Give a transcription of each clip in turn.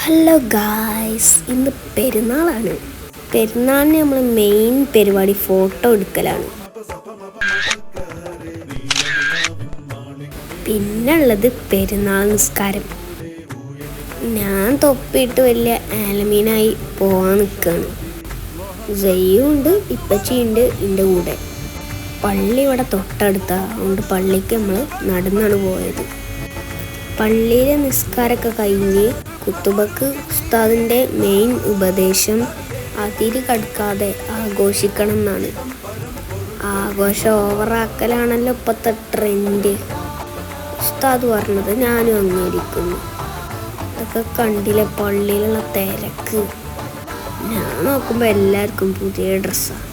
Hello guys, ഇന്ന് പെരുന്നാളാണ്. പെരുന്നാളിന് നമ്മൾ മെയിൻ പരിപാടി ഫോട്ടോ എടുക്കലാണ്. പിന്നുള്ളത് പെരുന്നാൾ നിസ്കാരം. ഞാൻ തൊപ്പിയിട്ട് വലിയ ആലമീനായി പോകാൻ നിൽക്കുകയാണ്. ജയ്യുണ്ട്, ഇപ്പച്ചിയുണ്ട് എൻ്റെ കൂടെ. പള്ളി ഇവിടെ തൊട്ടടുത്താണ്, അതുകൊണ്ട് പള്ളിക്ക് നമ്മൾ നടന്നാണ് പോയത്. പള്ളിയിലെ നിസ്കാരമൊക്കെ കഴിഞ്ഞ് കുത്തുബക്ക് ഉസ്താദിൻ്റെ മെയിൻ ഉപദേശം അതിര് കടക്കാതെ ആഘോഷിക്കണം എന്നാണ്. ആഘോഷം ഓവറാക്കലാണല്ലോ ഇപ്പോഴത്തെ ട്രെൻഡ്. ഉസ്താദ് പറഞ്ഞത് ഞാനും അംഗീകരിക്കുന്നു. അതൊക്കെ കണ്ടില്ലേ പള്ളിയിലുള്ള തിരക്ക്. ഞാൻ നോക്കുമ്പോൾ എല്ലാവർക്കും പുതിയ ഡ്രസ്സാണ്.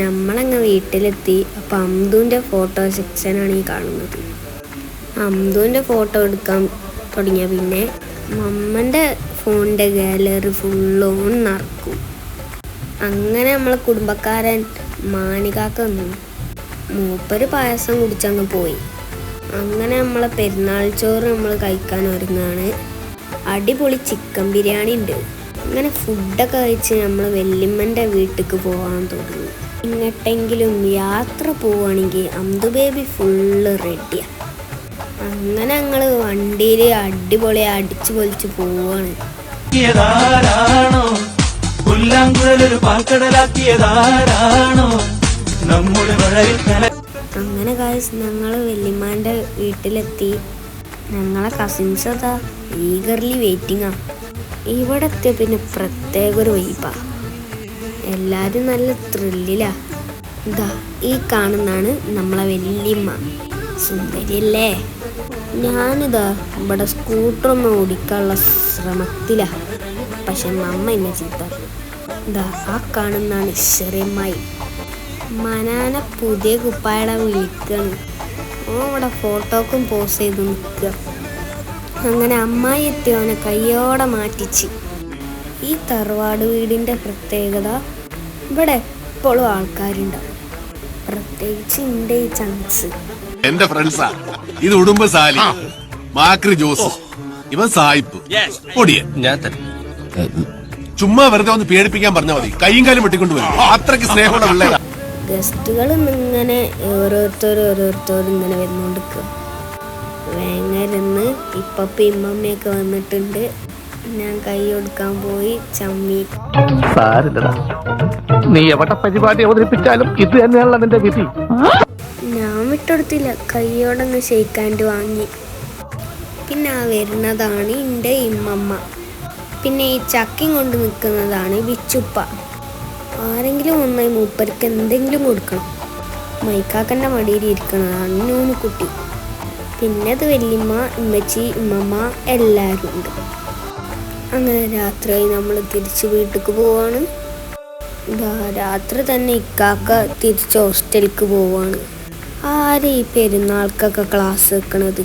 നമ്മളങ്ങ് വീട്ടിലെത്തി. അപ്പോൾ അംദുവിൻ്റെ ഫോട്ടോ സെക്ഷനാണ് ഈ കാണുന്നത്. അംദുവിൻ്റെ ഫോട്ടോ എടുക്കാൻ തുടങ്ങിയ പിന്നെ മമ്മൻ്റെ ഫോണിൻ്റെ ഗാലറി ഫുള്ളോൺ നടക്കും. അങ്ങനെ നമ്മളെ കുടുംബക്കാരൻ മാനികാക്ക വന്നു. മൂപ്പര് പായസം കുടിച്ചങ്ങ് പോയി. അങ്ങനെ നമ്മളെ പെരുന്നാൾ ചോറ് നമ്മൾ കഴിക്കാൻ ഒരുങ്ങാണ്. അടിപൊളി ചിക്കൻ ബിരിയാണി ഉണ്ട്. അങ്ങനെ ഫുഡൊക്കെ കഴിച്ച് നമ്മൾ വല്യമ്മൻ്റെ വീട്ടിലേക്ക് പോകാൻ തുടങ്ങി. ഇങ്ങോട്ടെങ്കിലും യാത്ര പോവുകയാണെങ്കിൽ അംദു ബേബി ഫുള്ള് റെഡിയാണ്. അങ്ങനെ ഞങ്ങൾ വണ്ടിയിൽ അടിപൊളി അടിച്ചു പൊളിച്ച് പോവാണ്. അങ്ങനെ ഗായ്സ് ഞങ്ങൾ വല്യമ്മാൻ്റെ വീട്ടിലെത്തി. ഞങ്ങളെ കസിൻസ് അതാ ഈഗർലി വെയിറ്റിംഗാ. ഇവിടെ എത്തിയ പിന്നെ പ്രത്യേക ഒരു വൈബാ. എല്ലാവരും നല്ല ത്രില്ലിലാ. ഇതാ ഈ കാണുന്നതാണ് നമ്മളെ വല്യമ്മ. സുന്ദരിയല്ലേ? ഞാനിതാ ഇവിടെ സ്കൂട്ടറൊന്നും ഓടിക്കാനുള്ള ശ്രമത്തിലാണ്. പക്ഷെ മമ്മ എന്നെ ചീത്ത. ഇതാ ആ കാണുന്നതാണ് ചെറിയമ്മായി. മനാനെ പുതിയ കുപ്പായട വിളിക്കുകയാണ്. ഇവിടെ ഫോട്ടോക്കും പോസ് ചെയ്ത് നിൽക്കുക. അങ്ങനെ അമ്മായി എത്തിയവനെ കയ്യോടെ മാറ്റിച്ച്. ഈ തറവാട് വീടിൻ്റെ പ്രത്യേകത ഇവിടെ എപ്പോഴും ആൾക്കാരുണ്ടാവും. പ്രത്യേകിച്ച് എൻ്റെ ഈ ചങ്സ്. എന്റെ ഫ്രണ്ട്സാ ഇത്. ഉടുമ്പ് സാലി, മാക്രി ജോസ്, ഇവൻ സായിപ്പ് പൊടിയൻ. ചുമ്മാ വെറുതെ ഒന്ന് പേടിപ്പിക്കാൻ പറഞ്ഞാൽ മതി, കൈയും കാലും വെട്ടിക്കൊണ്ടുവരും. അത്രയ്ക്ക് സ്നേഹമുള്ള പിള്ളേരാ. ഗസ്റ്റുകൾ ഇങ്ങനെ ഓരോരുത്തരും ഇങ്ങനെ വന്നുകൊണ്ടിരിക്കുക. വേങ്ങരുന്ന് ഇപ്പപ്പ ഇമ്മമ്മയൊക്കെ വന്നിട്ടുണ്ട്. ഞാൻ കൈ കൊടുക്കാൻ പോയി ചമ്മി. നീ എവിടെ പരിപാടി അവതരിപ്പിച്ചാലും ഇത് തന്നെയാണല്ലോ നിന്റെ വിധി. ഞാൻ വിട്ടെടുത്തില്ല, കൈയോടൊന്ന് ഷെയ്ക്കാൻഡ് വാങ്ങി. പിന്നെ ആ വരുന്നതാണ് എൻ്റെ ഇമ്മമ്മ. പിന്നെ ഈ ചക്കയും കൊണ്ട് നിൽക്കുന്നതാണ് ബിച്ചുപ്പ. ആരെങ്കിലും ഒന്നായി മൂപ്പർക്ക് എന്തെങ്കിലും കൊടുക്കണം. മൈക്കാക്കൻ്റെ മടിയിൽ ഇരിക്കുന്നതാണ് നൂനുക്കുട്ടി. പിന്നെ അത് വല്യമ്മ, ഇമ്മച്ചി, ഇമ്മമ്മ എല്ലാവരും ഉണ്ട്. അങ്ങനെ രാത്രിയായി നമ്മൾ തിരിച്ച് വീട്ടിലേക്ക് പോവാണ്. രാത്രി തന്നെ ഇക്കാക്ക തിരിച്ച് ഹോസ്റ്റലിലേക്ക് പോവാണ്. ആരെ ഈ പെരുന്നാൾക്കൊക്കെ ക്ലാസ് വെക്കണത്?